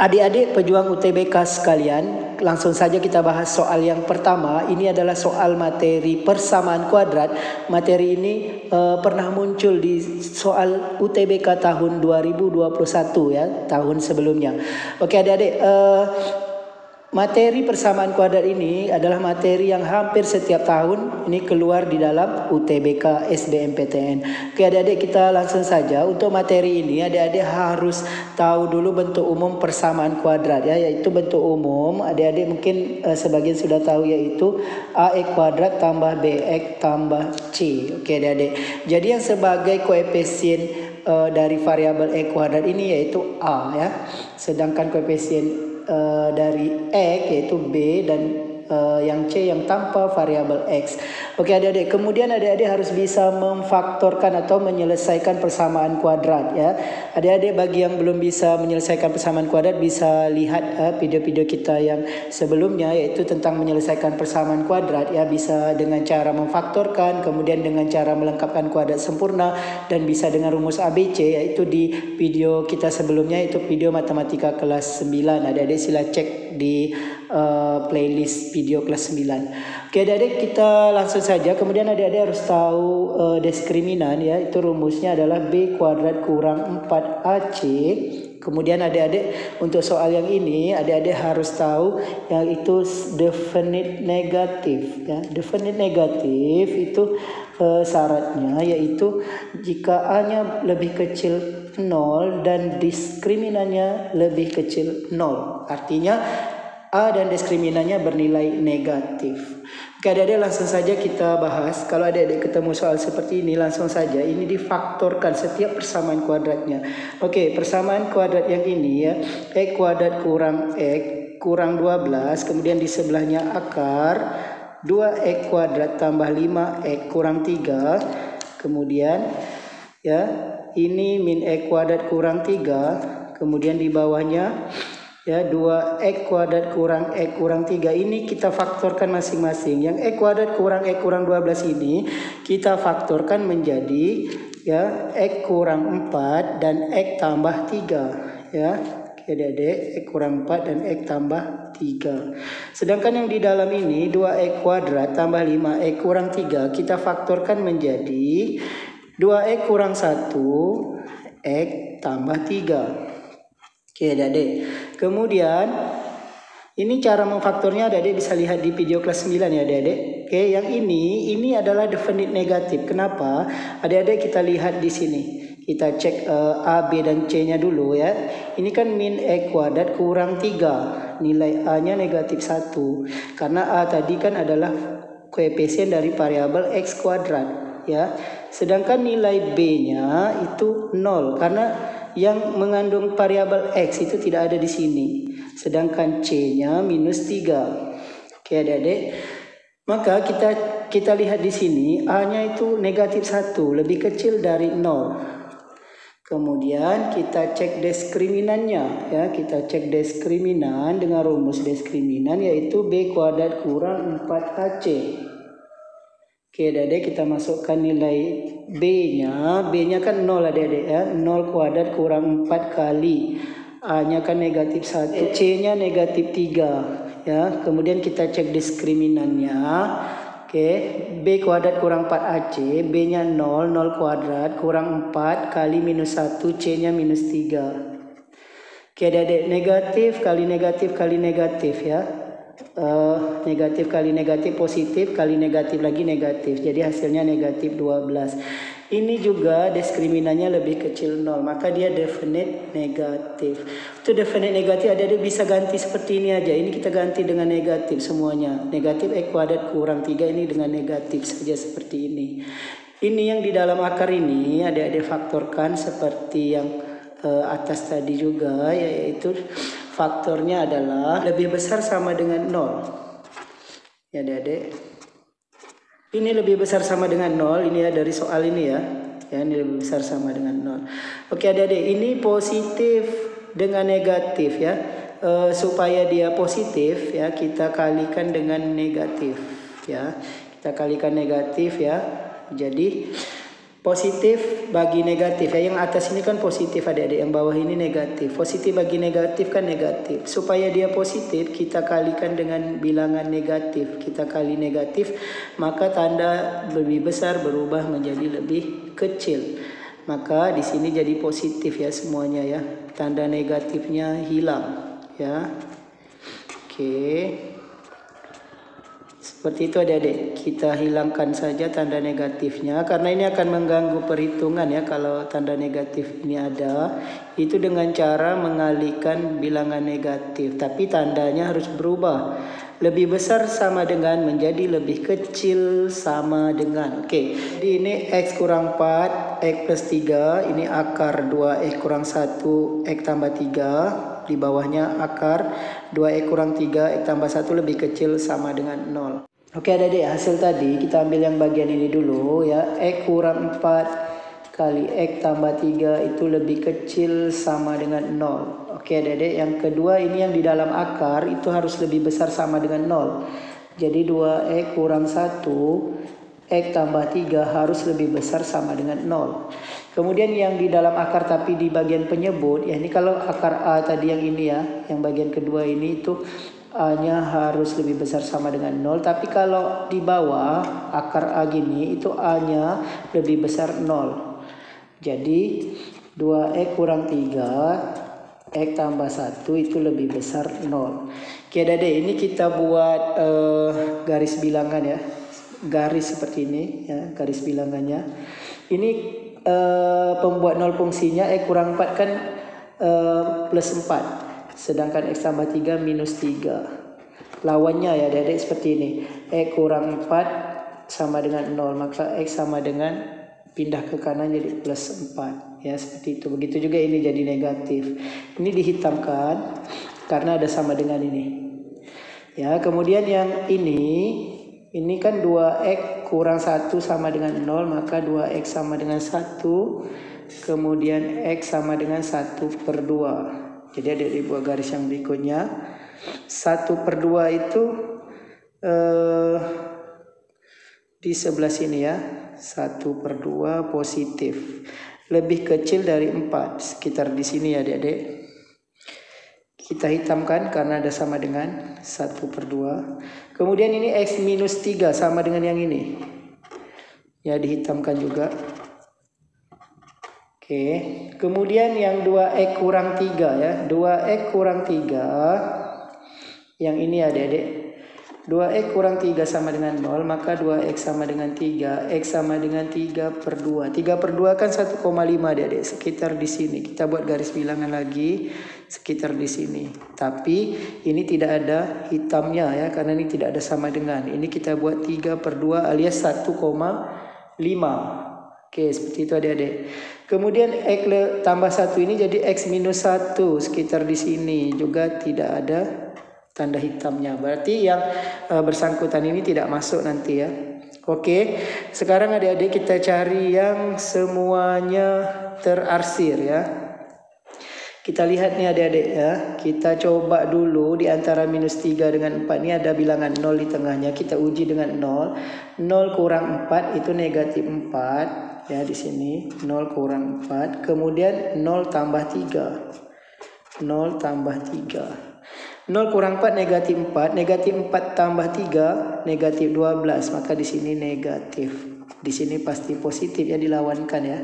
Adik-adik pejuang UTBK sekalian, langsung saja kita bahas soal yang pertama. Ini adalah soal materi persamaan kuadrat. Materi ini pernah muncul di soal UTBK tahun 2021 ya, tahun sebelumnya. Oke adik-adik, materi persamaan kuadrat ini adalah materi yang hampir setiap tahun ini keluar di dalam UTBK SBMPTN. Oke adik-adik, kita langsung saja. Untuk materi ini adik-adik harus tahu dulu bentuk umum persamaan kuadrat ya, yaitu bentuk umum adik-adik mungkin sebagian sudah tahu, yaitu AX kuadrat tambah BX tambah C. Oke adik-adik, jadi yang sebagai koefisien dari variabel X kuadrat ini yaitu A ya, sedangkan koefisien dari X yaitu B, dan yang C yang tanpa variabel X. Oke adik-adik, kemudian adik-adik harus bisa memfaktorkan atau menyelesaikan persamaan kuadrat ya. Adik-adik bagi yang belum bisa menyelesaikan persamaan kuadrat bisa lihat video-video kita yang sebelumnya, yaitu tentang menyelesaikan persamaan kuadrat ya, bisa dengan cara memfaktorkan, kemudian dengan cara melengkapkan kuadrat sempurna, dan bisa dengan rumus ABC, yaitu di video kita sebelumnya, itu video matematika kelas 9. Adik-adik sila cek di playlist video kelas 9. Oke adik-adik, kita langsung saja. Kemudian adik-adik harus tahu diskriminan ya, itu rumusnya adalah B kuadrat kurang 4AC. Kemudian adik-adik untuk soal yang ini adik-adik harus tahu yang itu definite negatif ya. Definite negatif itu syaratnya yaitu jika A-nya lebih kecil 0 dan diskriminannya lebih kecil 0. Artinya A dan diskriminannya bernilai negatif. Oke adik-adik, langsung saja kita bahas. Kalau adik-adik ketemu soal seperti ini, langsung saja ini difaktorkan setiap persamaan kuadratnya. Oke, persamaan kuadrat yang ini ya, X kuadrat kurang X kurang 12, kemudian di sebelahnya akar 2X kuadrat tambah 5X kurang 3, kemudian ya ini min X kuadrat kurang 3, kemudian di bawahnya ya 2X kuadrat kurang X kurang 3. Ini kita faktorkan masing-masing. Yang X kuadrat kurang X kurang 12 ini kita faktorkan menjadi ya X kurang 4 dan X tambah 3 ya. Adik-adik, X kurang 4 dan X tambah 3. Sedangkan yang di dalam ini 2X kuadrat tambah 5X kurang 3 kita faktorkan menjadi 2X kurang 1 X tambah 3. Oke adik-adik, kemudian ini cara memfaktornya adik-adik bisa lihat di video kelas 9 ya adik-adik. Oke, yang ini adalah definite negatif. Kenapa? Adik-adik kita lihat di sini. Kita cek A, B dan C-nya dulu ya. Ini kan min X kuadrat kurang 3. Nilai A-nya negatif 1. Karena A tadi kan adalah koefisien dari variabel X kuadrat ya. Sedangkan nilai B-nya itu 0 karena yang mengandung variabel X itu tidak ada di sini. Sedangkan C-nya minus 3. Oke adik-adik. Maka kita lihat di sini A-nya itu negatif 1, lebih kecil dari 0. Kemudian kita cek diskriminannya ya. Kita cek diskriminan dengan rumus diskriminan yaitu B kuadrat kurang 4AC. Oke adik-adik, kita masukkan nilai B-nya kan 0 adik-adik ya. 0 kuadrat kurang 4 kali A-nya kan negatif 1, C-nya negatif 3 ya. Kemudian kita cek diskriminannya. Oke, B kuadrat kurang 4AC, B-nya 0, 0 kuadrat kurang 4 kali minus 1, C-nya minus 3. Oke adik-adik, negatif kali negatif kali negatif ya. Negatif kali negatif positif kali negatif lagi negatif, jadi hasilnya negatif 12. Ini juga diskriminannya lebih kecil 0, maka dia definite negatif. Itu definite negatif adik-adik bisa ganti seperti ini aja. Ini kita ganti dengan negatif semuanya. Negatif X kuadrat kurang 3 ini dengan negatif saja seperti ini. Ini yang di dalam akar ini adik-adik faktorkan seperti yang atas tadi juga, yaitu faktornya adalah lebih besar sama dengan 0. Ya adik-adik. Ini lebih besar sama dengan 0. Ini ya dari soal ini ya. Ya ini lebih besar sama dengan 0. Oke adik-adik, ini positif dengan negatif ya. Supaya dia positif ya, kita kalikan dengan negatif ya. Kita kalikan negatif ya. Jadi Positif bagi negatif ya, yang atas ini kan positif adik-adik, yang bawah ini negatif. Positif bagi negatif kan negatif. Supaya dia positif kita kalikan dengan bilangan negatif. Kita kali negatif, maka tanda lebih besar berubah menjadi lebih kecil. Maka di sini jadi positif ya semuanya ya. Tanda negatifnya hilang ya. Oke. Seperti itu adik-adik, kita hilangkan saja tanda negatifnya karena ini akan mengganggu perhitungan ya kalau tanda negatif ini ada. Itu dengan cara mengalihkan bilangan negatif, tapi tandanya harus berubah. Lebih besar sama dengan, menjadi lebih kecil sama dengan. Oke, jadi ini X kurang 4, X plus 3, ini akar 2X kurang 1, X tambah 3. Di bawahnya akar 2X kurang 3, X tambah 1 lebih kecil sama dengan 0. Oke adik-adik, hasil tadi kita ambil yang bagian ini dulu ya. X kurang 4 kali X tambah 3 itu lebih kecil sama dengan 0. Oke adik-adik, yang kedua ini yang di dalam akar itu harus lebih besar sama dengan 0. Jadi 2X kurang 1 X tambah 3 harus lebih besar sama dengan 0. Kemudian yang di dalam akar tapi di bagian penyebut, ya ini kalau akar A tadi yang ini ya, yang bagian kedua ini itu A-nya harus lebih besar sama dengan 0. Tapi kalau di bawah akar A gini itu A-nya lebih besar 0. Jadi 2X kurang 3 X tambah 1 itu lebih besar 0. Oke adik-adik, ini kita buat garis bilangan ya. Garis seperti ini ya, garis bilangannya. Ini pembuat 0 fungsinya X kurang 4 kan plus 4. Sedangkan X tambah 3 minus 3. Lawannya ya adik-adik seperti ini. X kurang 4 sama dengan 0. Maka X sama dengan pindah ke kanan jadi plus 4. Ya seperti itu. Begitu juga ini jadi negatif. Ini dihitamkan karena ada sama dengan ini. Ya, kemudian yang ini kan 2X kurang 1 sama dengan 0. Maka 2X sama dengan 1. Kemudian X sama dengan 1/2. Jadi ada dibuat garis yang berikutnya. 1/2 itu di sebelah sini ya. 1/2 positif. Lebih kecil dari 4. Sekitar di sini ya adik-adik. Kita hitamkan karena ada sama dengan 1/2. Kemudian ini X minus 3 sama dengan yang ini. Ya dihitamkan juga. Oke, kemudian yang 2X kurang 3 ya. 2X kurang 3. Yang ini adik-adik. 2X kurang 3 sama dengan 0. Maka 2X sama dengan 3. X sama dengan 3/2. 3/2 kan 1,5 adik-adik. Sekitar di sini. Kita buat garis bilangan lagi. Sekitar di sini. Tapi ini tidak ada hitamnya ya. Karena ini tidak ada sama dengan. Ini kita buat 3/2 alias 1,5. Oke, seperti itu adik-adik. Kemudian X tambah 1 ini jadi X minus 1. Sekitar di sini juga tidak ada tanda hitamnya. Berarti yang bersangkutan ini tidak masuk nanti ya. Oke, sekarang adik-adik kita cari yang semuanya terarsir ya. Kita lihat nih adik-adik ya. Kita coba dulu di antara minus 3 dengan 4. Ini ada bilangan 0 di tengahnya. Kita uji dengan 0. 0 kurang 4 itu negatif 4. Ya di sini 0 kurang 4. Kemudian 0 tambah 3. 0 tambah 3. 0 kurang 4 negatif 4. Negatif 4 tambah 3 negatif 12. Maka di sini negatif. Di sini pasti positif ya, dilawankan ya.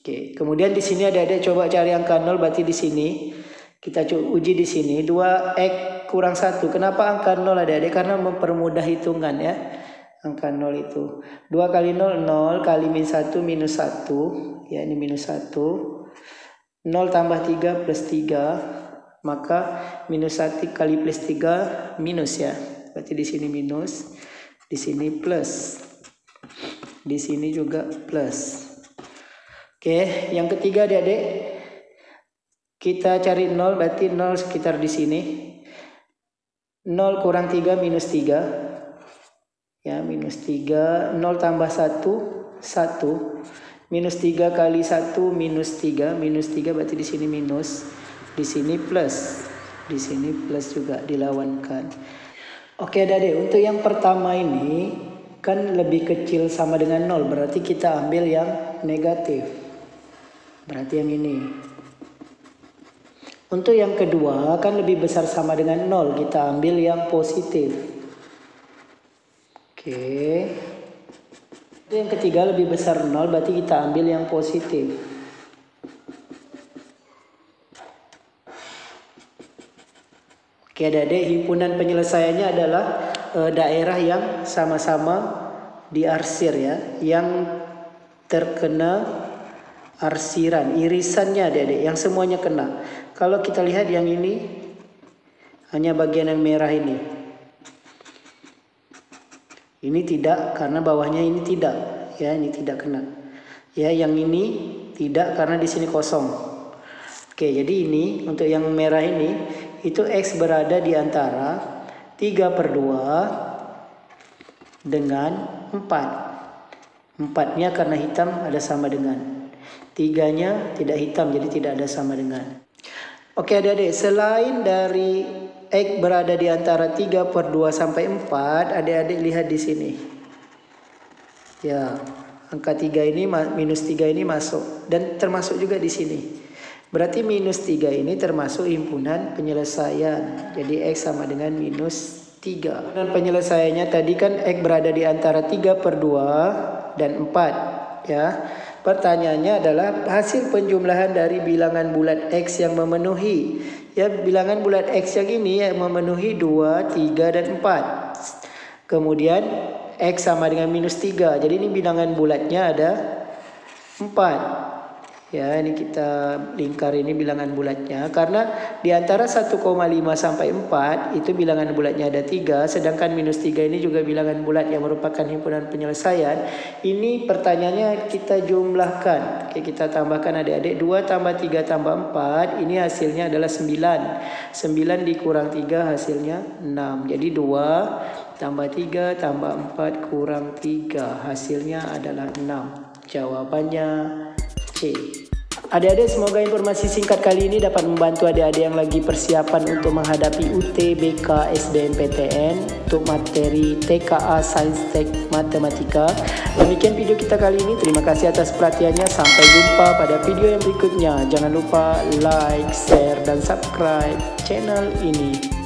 Oke, kemudian di sini adik-adik coba cari angka 0, berarti di sini kita uji di sini 2X kurang 1. Kenapa angka 0 adik-adik? Karena mempermudah hitungan ya. Angka 0 itu 2 kali 0 0 kali min 1 minus 1 ya, ini minus 1. 0 tambah 3 plus 3. Maka minus 1 kali plus 3 minus ya. Berarti di sini minus, di sini plus. Di sini juga plus. Oke, yang ketiga adik-adik. Kita cari 0, berarti 0 sekitar di sini. 0 kurang 3 minus 3. Ya, minus 3. 0 tambah 1, 1. Minus 3 kali 1 minus 3. Minus 3 berarti di sini minus. Di sini plus. Di sini plus juga dilawankan. Oke adik-adik, untuk yang pertama ini kan lebih kecil sama dengan 0, berarti kita ambil yang negatif. Berarti yang ini. Untuk yang kedua kan lebih besar sama dengan 0, kita ambil yang positif. Oke. Yang ketiga lebih besar 0, berarti kita ambil yang positif. Oke adik-adik, himpunan penyelesaiannya adalah daerah yang sama-sama diarsir ya, yang terkena arsiran, irisannya adik-adik, yang semuanya kena. Kalau kita lihat yang ini, hanya bagian yang merah ini. Ini tidak, karena bawahnya ini tidak, ya ini tidak kena. Ya, yang ini tidak karena di sini kosong. Oke, jadi ini untuk yang merah ini, itu X berada di antara 3/2 dengan 4. 4-nya karena hitam ada sama dengan. 3-nya tidak hitam, jadi tidak ada sama dengan. Oke adik-adik, selain dari X berada di antara 3/2 sampai 4, adik-adik lihat di sini. Ya, angka 3 ini, minus 3 ini masuk. Dan termasuk juga di sini. Berarti minus 3 ini termasuk himpunan penyelesaian. Jadi X sama dengan minus 3. Dan penyelesaiannya tadi kan X berada di antara 3/2 dan 4. Ya. Pertanyaannya adalah hasil penjumlahan dari bilangan bulat X yang memenuhi. Ya, bilangan bulat X yang ini yang memenuhi 2, 3, dan 4. Kemudian X sama dengan minus 3. Jadi ini bilangan bulatnya ada 4. Ya, ini kita lingkar ini bilangan bulatnya. Karena di antara 1,5 sampai 4 itu bilangan bulatnya ada 3. Sedangkan minus 3 ini juga bilangan bulat yang merupakan himpunan penyelesaian. Ini pertanyaannya kita jumlahkan. Oke, kita tambahkan adik-adik. 2 tambah 3 tambah 4. Ini hasilnya adalah 9. 9 dikurang 3 hasilnya 6. Jadi 2 tambah 3 tambah 4 kurang 3. Hasilnya adalah 6. Jawabannya C. Adik-adik, semoga informasi singkat kali ini dapat membantu adik-adik yang lagi persiapan untuk menghadapi UTBK SBMPTN untuk materi TKA Sains Tek Matematika. Demikian video kita kali ini. Terima kasih atas perhatiannya. Sampai jumpa pada video yang berikutnya. Jangan lupa like, share, dan subscribe channel ini.